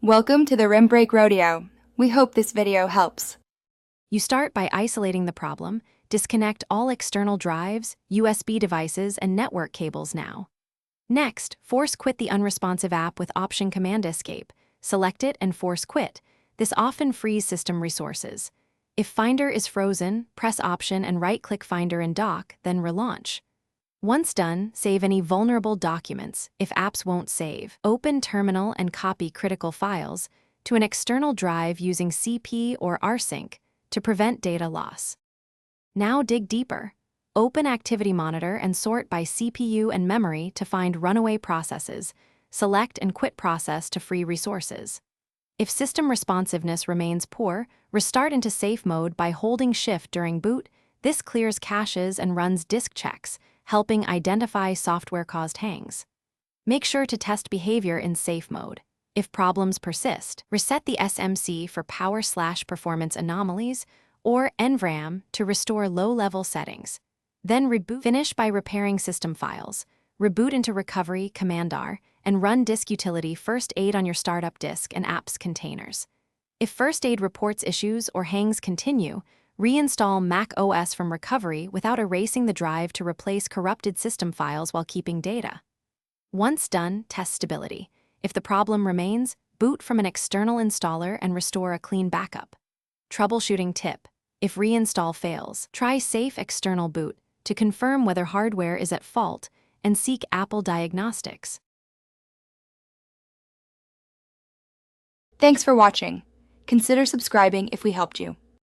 Welcome to the Rim Break Rodeo. We hope this video helps. You start by isolating the problem, disconnect all external drives, USB devices, and network cables now. Next, force quit the unresponsive app with Option Command Escape. Select it and force quit. This often frees system resources. If Finder is frozen, press Option and right-click Finder in Dock, then relaunch. Once done, save any vulnerable documents. If apps won't save, open Terminal and copy critical files to an external drive using CP or rsync to prevent data loss. Now dig deeper. Open Activity Monitor and sort by CPU and memory to find runaway processes. Select and quit process to free resources. If system responsiveness remains poor, restart into safe mode by holding Shift during boot. This clears caches and runs disk checks, helping identify software-caused hangs. Make sure to test behavior in safe mode. If problems persist, reset the SMC for power/performance anomalies or NVRAM to restore low-level settings. Then reboot. Finish by repairing system files. Reboot into Recovery, Command-R, and run Disk Utility First Aid on your startup disk and apps containers. If First Aid reports issues or hangs continue, reinstall Mac OS from Recovery without erasing the drive to replace corrupted system files while keeping data. Once done, test stability. If the problem remains, boot from an external installer and restore a clean backup. Troubleshooting tip. If reinstall fails, try Safe External Boot to confirm whether hardware is at fault and seek Apple Diagnostics. Thanks for watching. Consider subscribing if we helped you.